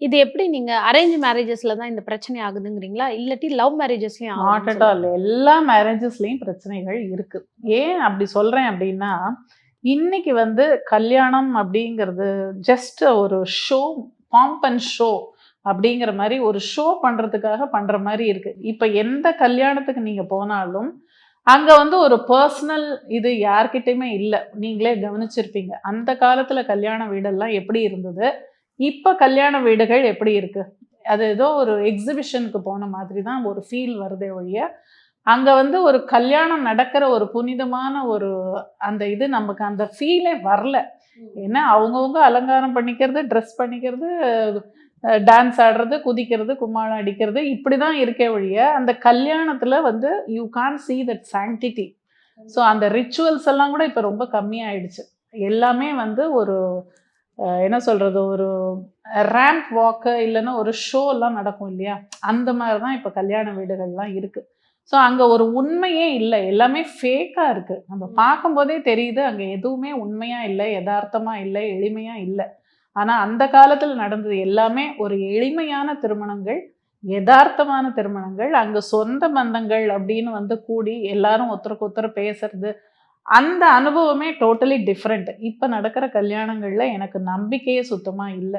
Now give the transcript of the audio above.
இது எப்படி நீங்க அரேஞ்ச் மேரேஜஸ்ல தான் இந்த பிரச்சனை ஆகுதுங்கிறீங்களா? இல்லாட்டி லவ் மேரேஜஸ்லயும் நாட் ஆகுதுன்னு அட் ஆல். சொல்றீங்களா? எல்லா மேரேஜஸ்லயும் பிரச்சனைகள் இருக்கு. ஏன் அப்படி சொல்றேன் அப்படின்னா, இன்னைக்கு வந்து கல்யாணம் அப்படிங்கிறது ஜஸ்ட் ஒரு ஷோ, பாம்ப் அண்ட் ஷோ அப்படிங்கிற மாரி ஒரு ஷோ பண்றதுக்காக பண்ற மாரி இருக்கு. இப்ப எந்த கல்யாணத்துக்கு நீங்க போனாலும், அங்க வந்து ஒரு பெர்சனல் இது யார்கிட்டயுமே இல்ல. நீங்களே கவனிச்சிருப்பீங்க. அந்த காலத்துல கல்யாண வீடெல்லாம் எப்படி இருந்தது? இப்ப கல்யாண வீடுகள் எப்படி இருக்கு? அது ஏதோ ஒரு எக்ஸிபிஷனுக்கு போன மாதிரி தான் ஒரு ஃபீல் வருதே ஒழிய, அங்க வந்து ஒரு கல்யாணம் நடக்கிற ஒரு புனிதமான ஒரு அந்த இது நமக்கு அந்த ஃபீலே வரல. ஏன்னா அவங்கவங்க அலங்காரம் பண்ணிக்கிறது, ட்ரெஸ் பண்ணிக்கிறது, டான்ஸ் ஆடுறது, குதிக்கிறது, கும்மாளம் அடிக்கிறது இப்படிதான் இருக்கே ஒழிய, அந்த கல்யாணத்துல வந்து you can't see that sanctity. So அந்த ரிச்சுவல்ஸ் எல்லாம் கூட இப்ப ரொம்ப கம்மியாயிடுச்சு. எல்லாமே வந்து ஒரு என்ன சொல்றது? ஒரு ரேம்ப் வாக்கு இல்லன்னா ஒரு ஷோலாம் நடக்கும் இல்லையா? அந்த மாரி தான் இப்ப கல்யாண வீடுகள்லாம் இருக்கு. ஸோ அங்க ஒரு உண்மையே இல்ல. எல்லாமே ஃபேக்கா இருக்கு. நம்ம பார்க்கும்போதே தெரியுது, அங்க எதுவுமே உண்மையா இல்ல, எதார்த்தமா இல்ல, எளிமையா இல்ல. ஆனா அந்த காலத்துல நடந்தது எல்லாமே ஒரு எளிமையான திருமணங்கள், எதார்த்தமான திருமணங்கள். அங்க சொந்த பந்தங்கள் அப்படின்னு வந்து கூடி எல்லாரும் ஒருத்தருக்கு ஒருத்தர் பேசுறது, அந்த அனுபவமே டோட்டலி டிஃபரெண்ட். இப்ப நடக்கிற கல்யாணங்கள்ல எனக்கு நம்பிக்கையே சுத்தமா இல்ல.